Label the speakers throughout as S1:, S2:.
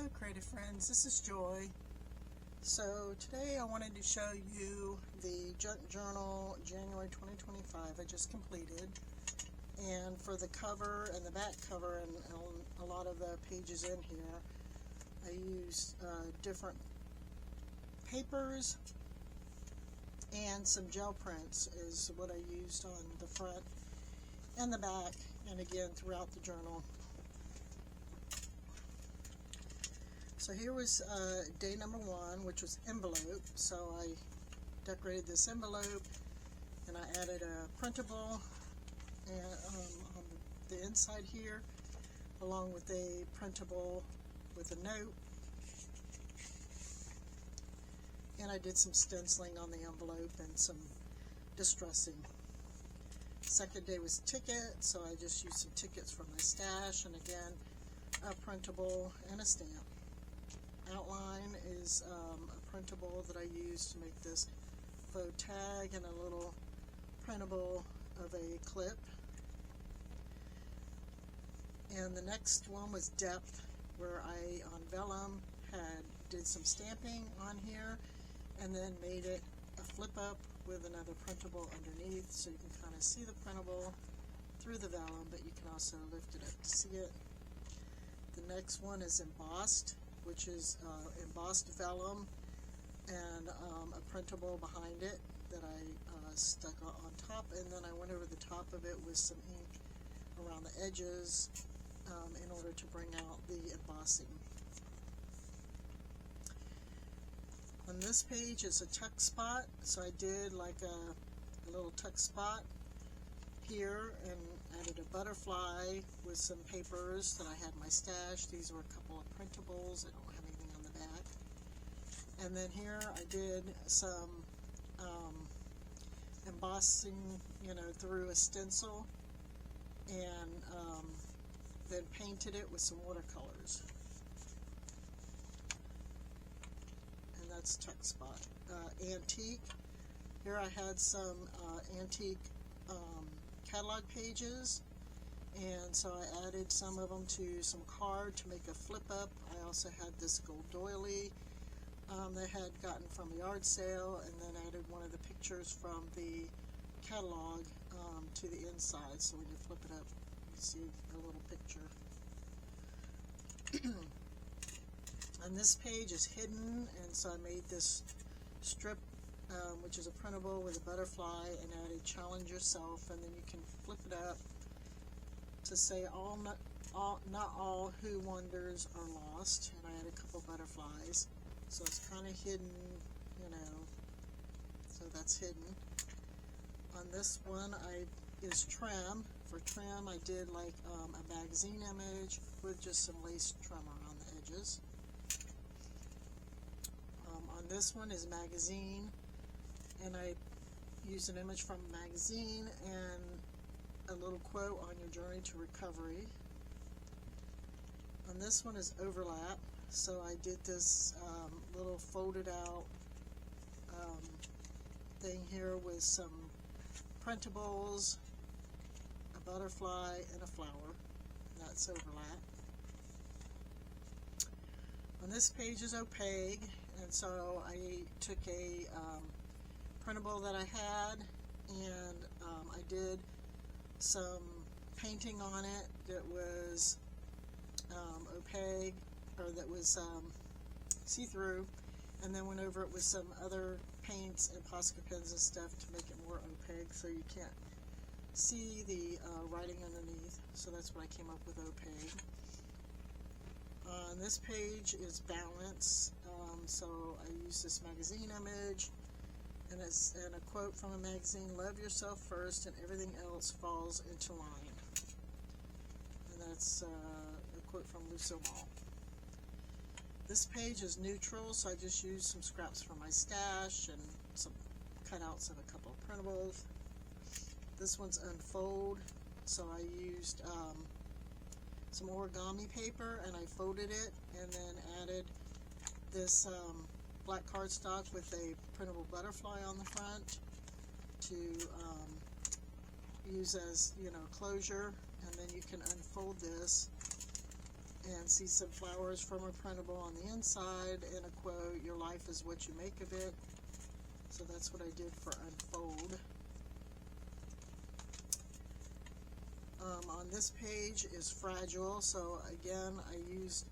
S1: Hello creative friends, this is Joy. So today I wanted to show you the Junk Journal January 2025 I just completed, and for the cover and the back cover and a lot of the pages in here I used different papers and some gel prints is what I used on the front and the back, and again throughout the journal. So here was day number 1, which was envelope. So I decorated this envelope and I added a printable and on the inside here, along with a printable with a note, and I did some stenciling on the envelope and some distressing. Second day was ticket, so I just used some tickets from my stash, and again a printable and a stamp. Outline is a printable that I used to make this faux tag, and a little printable of a clip. And the next one was depth, where I on vellum did some stamping on here and then made it a flip up with another printable underneath, so you can kind of see the printable through the vellum, but you can also lift it up to see it. The next one is embossed, which is embossed vellum and a printable behind it that I stuck on top, and then I went over the top of it with some ink around the edges in order to bring out the embossing. On this page is a tuck spot, so I did like a little tuck spot here and added a butterfly with some papers that I had in my stash. These were a couple of printables. I don't have anything on the back. And then here I did some embossing, through a stencil, and then painted it with some watercolors. And that's tuck spot. Antique. Here I had some antique catalog pages, and so I added some of them to some card to make a flip up. I also had this gold doily that I had gotten from a yard sale, and then added one of the pictures from the catalog to the inside, so when you flip it up you see a little picture. And this page is hidden, and so I made this strip which is a printable with a butterfly, and added challenge yourself, and then you can flip it up to say not all who wonders are lost, and I added a couple butterflies, so it's kind of hidden, so that's hidden. On this one is trim. For trim I did like a magazine image with just some lace trim around the edges. On this one is magazine, and I used an image from a magazine and a little quote on your journey to recovery. On this one is overlap, so I did this little folded out thing here with some printables, a butterfly, and a flower. That's overlap. On this page is opaque, and so I took a printable that I had, and I did some painting on it that was opaque, or that was see-through, and then went over it with some other paints and Posca pens and stuff to make it more opaque so you can't see the writing underneath. So that's what I came up with, opaque. On this page is balance, so I used this magazine image and a quote from a magazine: love yourself first and everything else falls into line. And that's a quote from Lucille Ball. This page is neutral, so I just used some scraps from my stash and some cutouts of a couple of printables. This one's unfold, so I used some origami paper and I folded it, and then added this black cardstock with a printable butterfly on the front to use as closure, and then you can unfold this and see some flowers from a printable on the inside and a quote, "Your life is what you make of it." So that's what I did for Unfold. On this page is Fragile, so again I used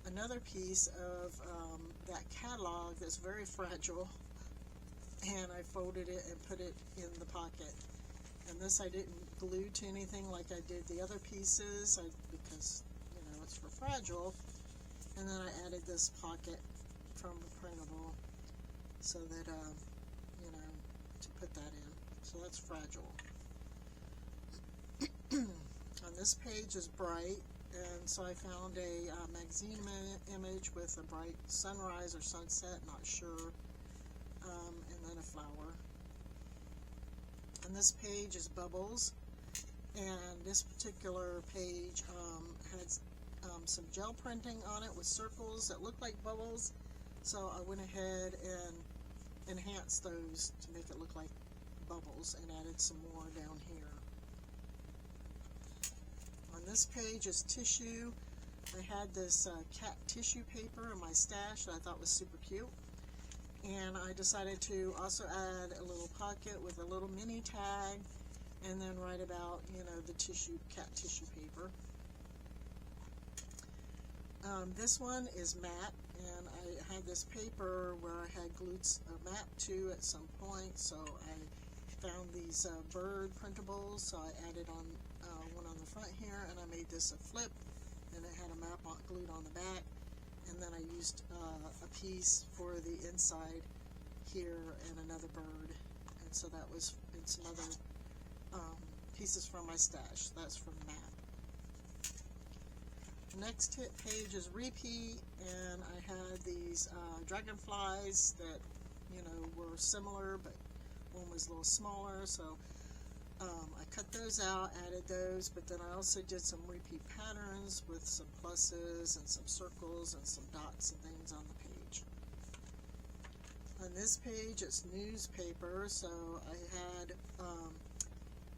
S1: another piece of that catalog that's very fragile, and I folded it and put it in the pocket. And this I didn't glue to anything like I did the other pieces, because it's for Fragile. And then I added this pocket from the printable so that to put that in. So that's Fragile. On this page is Bright, and so I found a magazine image with a bright sunrise or sunset, not sure, and then a flower. And this page is Bubbles, and this particular page has some gel printing on it with circles that look like bubbles, so I went ahead and enhanced those to make it look like bubbles and added some more down here. On this page is Tissue. I had this cat tissue paper in my stash that I thought was super cute, and I decided to also add a little pocket with a little mini tag and then write about the cat tissue paper. This one is matte, and I had this paper where I had glued a map to at some point, so I found these bird printables, so I added on one on the front here, and I made this a flip, and it had a map glued on the back, and then I used a piece for the inside here and another bird, and so that was in some other pieces from my stash. That's from map. Next page is Repeat, and I had these dragonflies that were similar, but one was a little smaller, so I cut those out, added those, but then I also did some repeat patterns with some pluses and some circles and some dots and things on the page. On this page it's newspaper, so I had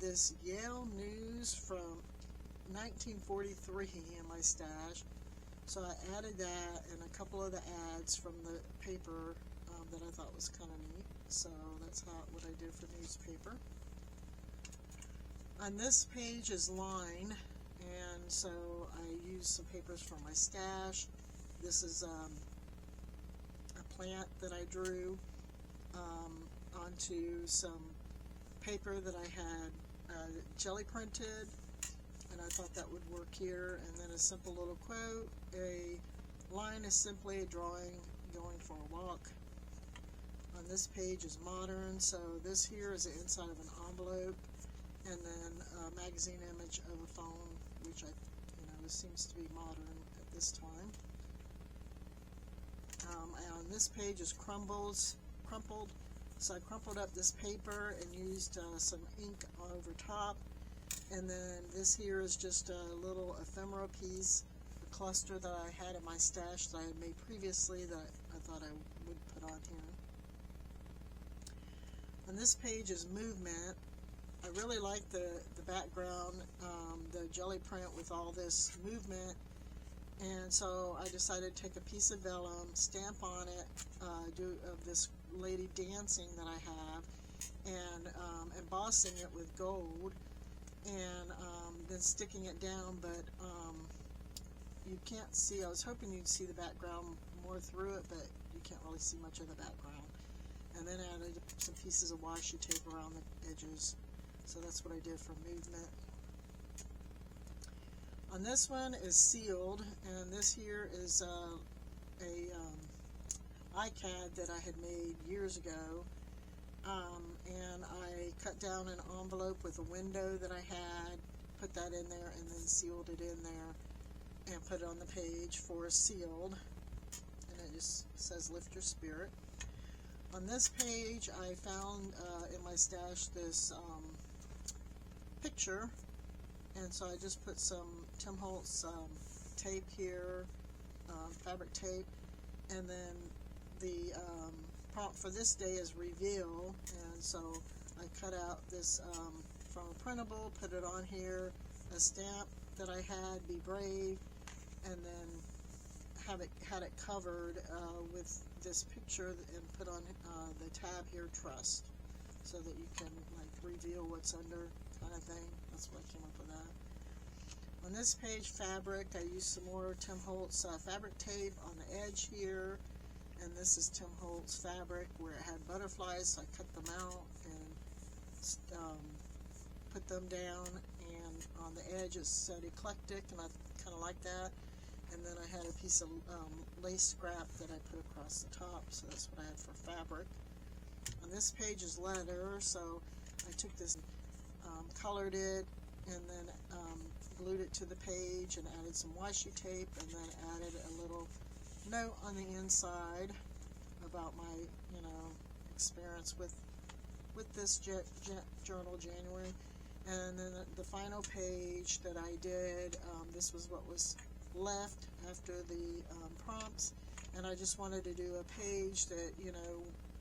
S1: this Yale News from 1943 in my stash, so I added that and a couple of the ads from the paper that I thought was kind of neat. So that's what I did for newspaper. On this page is Line, and so I used some papers from my stash. This is a plant that I drew onto some paper that I had jelly printed, and I thought that would work here. And then a simple little quote. A line is simply a drawing going for a walk. On this page is Modern, so this here is the inside of an envelope, and then a magazine image of a phone, which seems to be modern at this time. And on this page is Crumpled, so I crumpled up this paper and used some ink over top. And then this here is just a little ephemera piece, a cluster that I had in my stash that I had made previously that I thought I would put on here. On this page is Movement. I really like the background, the jelly print with all this movement, and so I decided to take a piece of vellum, stamp on it, of this lady dancing that I have, and embossing it with gold, and then sticking it down, but you can't see. I was hoping you'd see the background more through it, but you can't really see much of the background. And then added some pieces of washi tape around the edges. So that's what I did for Movement. On this one is Sealed, and this here is a iCAD that I had made years ago, and I cut down an envelope with a window that I had, put that in there, and then sealed it in there and put it on the page for Sealed, and it just says Lift Your Spirit. On this page I found in my stash this picture, and so I just put some Tim Holtz tape here, fabric tape, and then the prompt for this day is Reveal, and so I cut out this from a printable, put it on here, a stamp that I had, Be Brave, and then had it covered with this picture and put on the tab here, trust, so that you can like reveal what's under, kind of thing. That's what I came up with that. On this page, fabric, I used some more Tim Holtz fabric tape on the edge here, and this is Tim Holtz fabric where it had butterflies, so I cut them out and put them down, and on the edge it said eclectic, and I kind of like that. And then I had a piece of lace scrap that I put across the top, so that's what I had for fabric. On this page is leather, so I took this, colored it, and then glued it to the page and added some washi tape, and then added a little note on the inside about my, experience with this journal, January. And then the final page that I did, this was what was left after the prompts, and I just wanted to do a page that,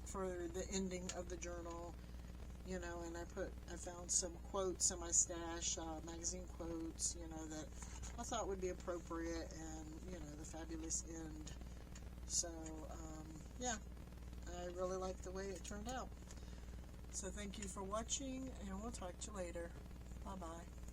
S1: for the ending of the journal, and I found some quotes in my stash, magazine quotes, that I thought would be appropriate, and, the fabulous end. So, yeah, I really like the way it turned out. So thank you for watching, and we'll talk to you later. Bye-bye.